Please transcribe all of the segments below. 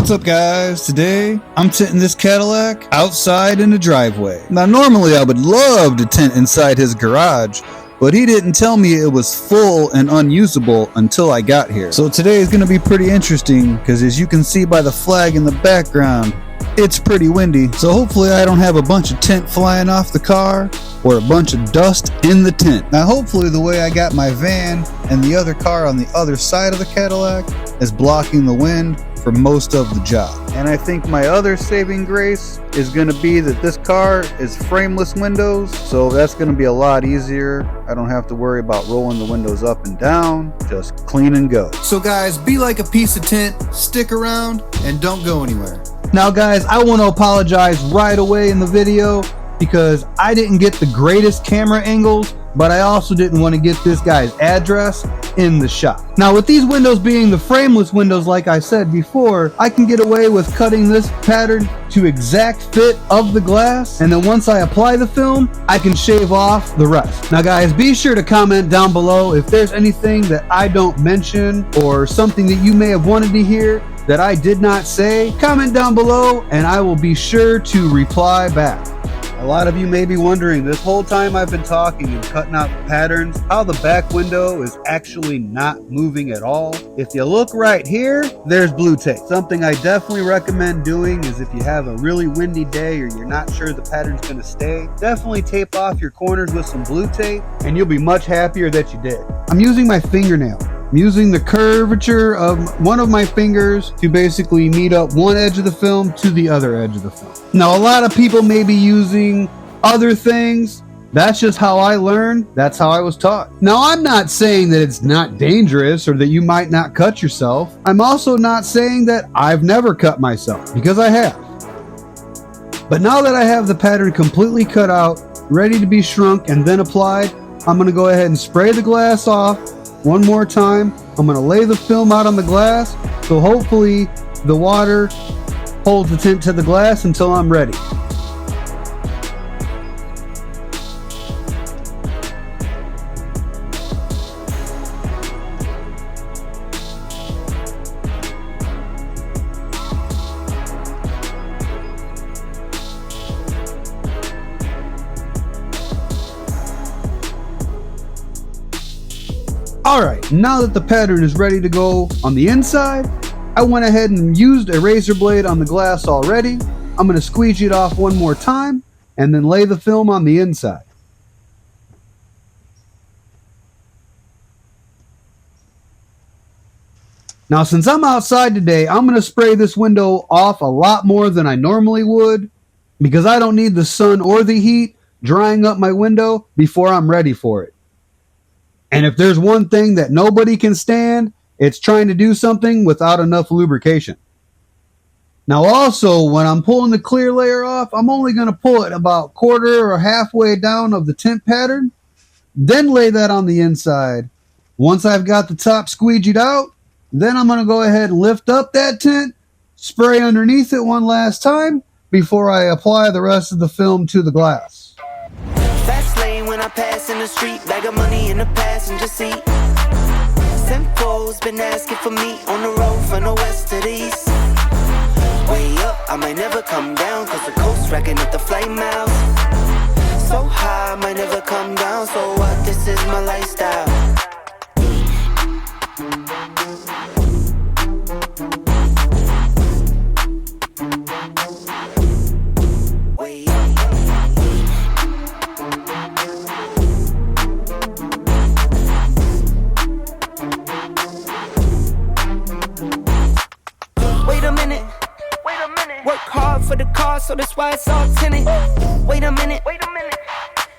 What's up guys? Today I'm tinting this Cadillac outside in the driveway. Now normally I would love to tint inside his garage, but he didn't tell me it was full and unusable until I got here. So today is going to be pretty interesting because as you can see by the flag in the background, it's pretty windy. So hopefully I don't have a bunch of tint flying off the car or a bunch of dust in the tint. Now hopefully the way I got my van and the other car on the other side of the Cadillac is blocking the wind for most of the job. And I think my other saving grace is going to be that this car is frameless windows, so that's going to be a lot easier. I don't have to worry about rolling the windows up and down, just clean and go. So guys, be like a piece of tint, stick around and don't go anywhere. Now guys, I want to apologize right away in the video because I didn't get the greatest camera angles, but I also didn't want to get this guy's address in the shot. Now with these windows being the frameless windows, like I said before, I can get away with cutting this pattern to exact fit of the glass, and then once I apply the film, I can shave off the rest. Now guys, be sure to comment down below if there's anything that I don't mention or something that you may have wanted to hear that I did not say. Comment down below and I will be sure to reply back. A lot of you may be wondering, this whole time I've been talking and cutting out the patterns, how the back window is actually not moving at all. If you look right here, there's blue tape. Something I definitely recommend doing is if you have a really windy day or you're not sure the pattern's gonna stay, definitely tape off your corners with some blue tape and you'll be much happier that you did. I'm using my fingernail. I'm using the curvature of one of my fingers to basically meet up one edge of the film to the other edge of the film. Now, a lot of people may be using other things. That's just how I learned. That's how I was taught. Now, I'm not saying that it's not dangerous or that you might not cut yourself. I'm also not saying that I've never cut myself, because I have. But now that I have the pattern completely cut out, ready to be shrunk and then applied, I'm going to go ahead and spray the glass off one more time. I'm going to lay the film out on the glass, so hopefully the water holds the tint to the glass until I'm ready. Alright, now that the pattern is ready to go on the inside, I went ahead and used a razor blade on the glass already. I'm going to squeegee it off one more time and then lay the film on the inside. Now since I'm outside today, I'm going to spray this window off a lot more than I normally would because I don't need the sun or the heat drying up my window before I'm ready for it. And if there's one thing that nobody can stand, it's trying to do something without enough lubrication. Now also, when I'm pulling the clear layer off, I'm only going to pull it about quarter or halfway down of the tint pattern, then lay that on the inside. Once I've got the top squeegeed out, then I'm going to go ahead and lift up that tint, spray underneath it one last time before I apply the rest of the film to the glass. Fast lane when I pass in the street, bag of money in the passenger seat. Simcoe's been asking for me on the road from the west to the east. Way up, I might never come down, cause the coast racking up the flight miles. So high, I might never come down, so what, this is my lifestyle. For the car, so that's why it's all tinted. Wait a minute.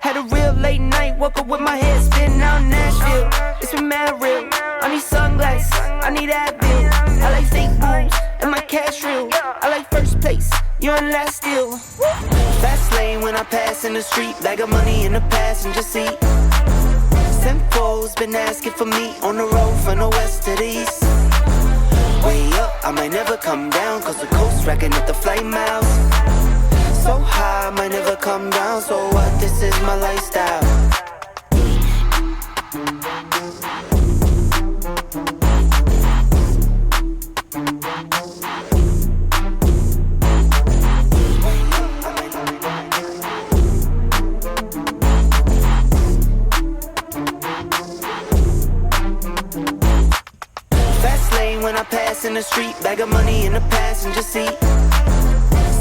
Had a real late night, woke up with my head spinning out in Nashville. It's been mad real. I need sunglasses, I need Advil. I like fake moves and my cash real. I like first place, you're in last still. Fast lane when I pass in the street, bag of money in the passenger seat. Simcoe's been asking for me on the road from the west to the east. Way up, I might never come down, cause the coast racking up the flight miles. So high, I might never come down, so what, this is my lifestyle. passing the street, bag of money in the passenger seat.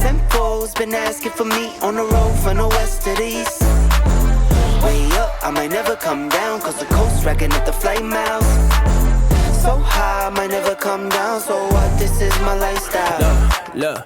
Simcoe's been asking for me on the road from the west to the east. Way up, I might never come down, cause the coast racking at the flame miles. So high, I might never come down, so what, this is my lifestyle. Look.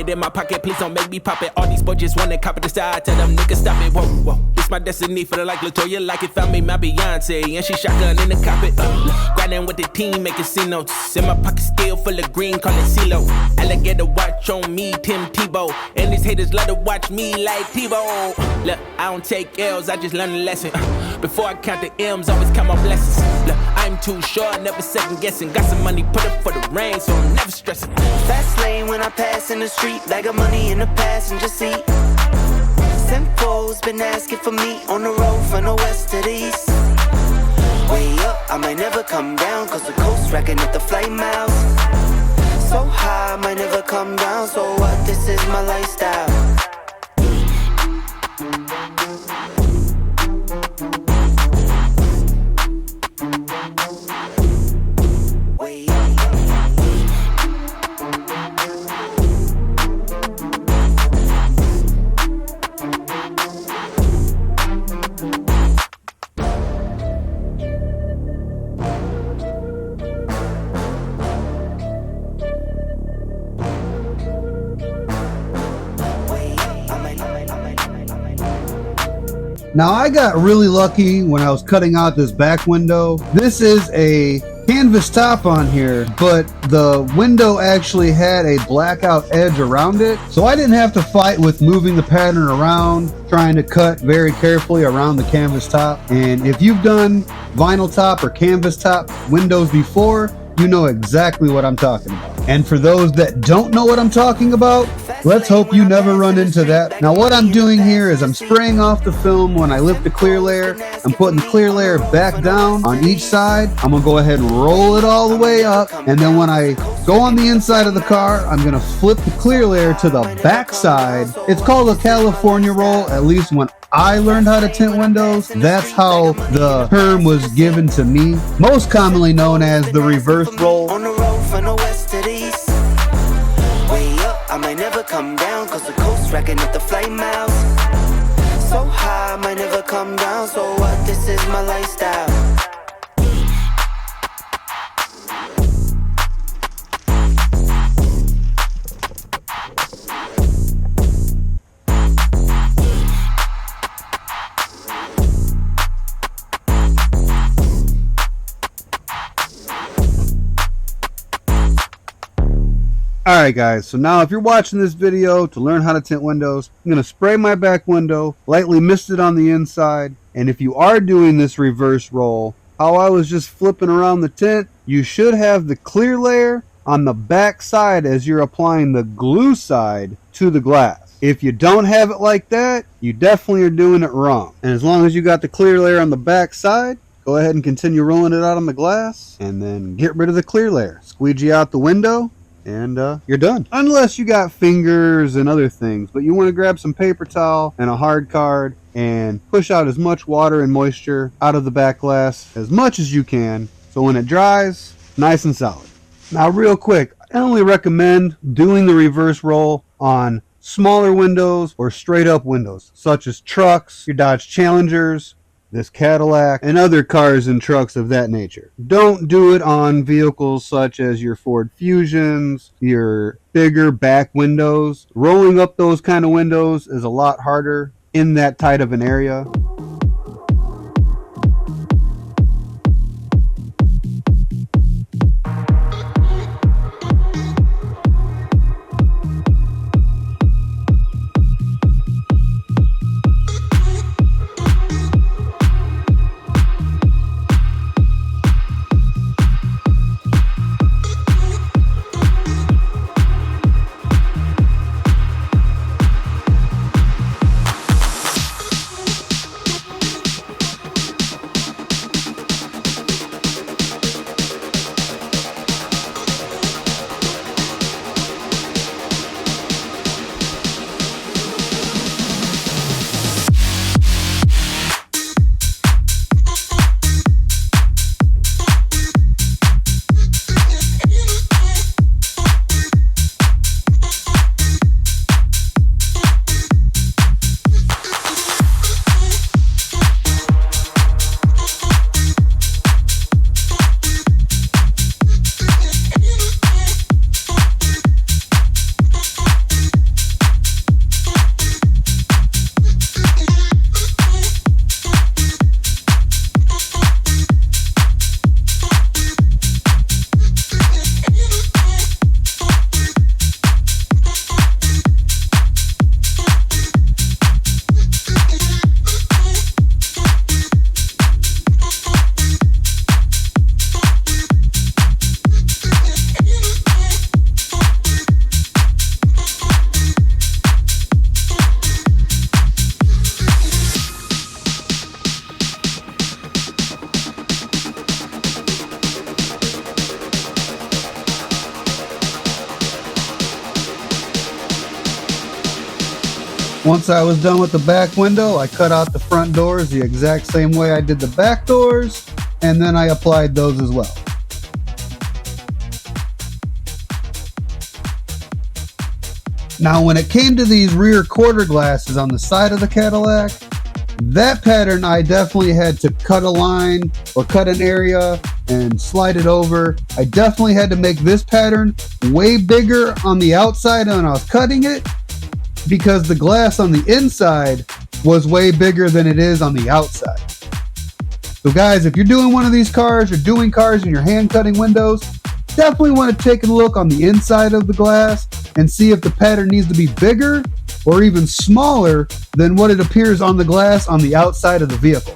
In my pocket, please don't make me pop it. All these boys just wanna copy the style. Tell them niggas stop it. Whoa, whoa. It's my destiny. Feeling like Latoya, like it found me my Beyonce, and she shotgun in the cockpit. Grinding with the team, making C notes. In my pocket, still full of green, call it CeeLo. Alligator watch on me, Tim Tebow. And these haters love to watch me like Tebow. Look, I don't take L's, I just learn a lesson. Before I count the M's, always count my blessings. Look, I'm too short, never second guessing. Got some money, put up for the rain, so I'm never stressing. Fast lane when I pass in the street, bag of money in the passenger seat. Simcoe's been asking for me on the road from the west to the east. Way up, I might never come down, cause the coast racking at the flame miles. So high, I might never come down, so what, this is my lifestyle. Now I got really lucky when I was cutting out this back window. This is a canvas top on here, but the window actually had a blackout edge around it. So I didn't have to fight with moving the pattern around, trying to cut very carefully around the canvas top. And if you've done vinyl top or canvas top windows before, you know exactly what I'm talking about. And for those that don't know what I'm talking about, let's hope you never run into that. Now what I'm doing here is I'm spraying off the film when I lift the clear layer. I'm putting the clear layer back down on each side. I'm gonna go ahead and roll it all the way up. And then when I go on the inside of the car, I'm gonna flip the clear layer to the back side. It's called a California roll, at least when I learned how to tint windows. That's how the term was given to me, most commonly known as the reverse roll. On the road from the west to the east. Way up, I might never come down, cause the coast racking at the flame miles. So high, I might never come down, so what, this is my lifestyle. Alright guys, so now if you're watching this video to learn how to tint windows, I'm going to spray my back window, lightly mist it on the inside, and if you are doing this reverse roll, how I was just flipping around the tint, you should have the clear layer on the back side as you're applying the glue side to the glass. If you don't have it like that, you definitely are doing it wrong. And as long as you got the clear layer on the back side, go ahead and continue rolling it out on the glass, and then get rid of the clear layer. Squeegee out the window, and you're done. Unless you got fingers and other things, but you want to grab some paper towel and a hard card and push out as much water and moisture out of the back glass as much as you can, so when it dries, nice and solid. Now real quick, I only recommend doing the reverse roll on smaller windows or straight up windows, such as trucks, your Dodge Challengers, this Cadillac, and other cars and trucks of that nature. Don't do it on vehicles such as your Ford Fusions, your bigger back windows. Rolling up those kind of windows is a lot harder in that tight of an area. Once I was done with the back window, I cut out the front doors the exact same way I did the back doors, and then I applied those as well. Now, when it came to these rear quarter glasses on the side of the Cadillac, that pattern I definitely had to cut a line or cut an area and slide it over. I definitely had to make this pattern way bigger on the outside when I was cutting it, because the glass on the inside was way bigger than it is on the outside. So guys, if you're doing one of these cars or doing cars and you're hand cutting windows, definitely want to take a look on the inside of the glass and see if the pattern needs to be bigger or even smaller than what it appears on the glass on the outside of the vehicle.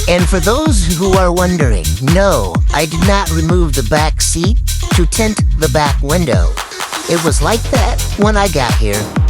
And for those who are wondering, no, I did not remove the back seat to tint the back window. It was like that when I got here.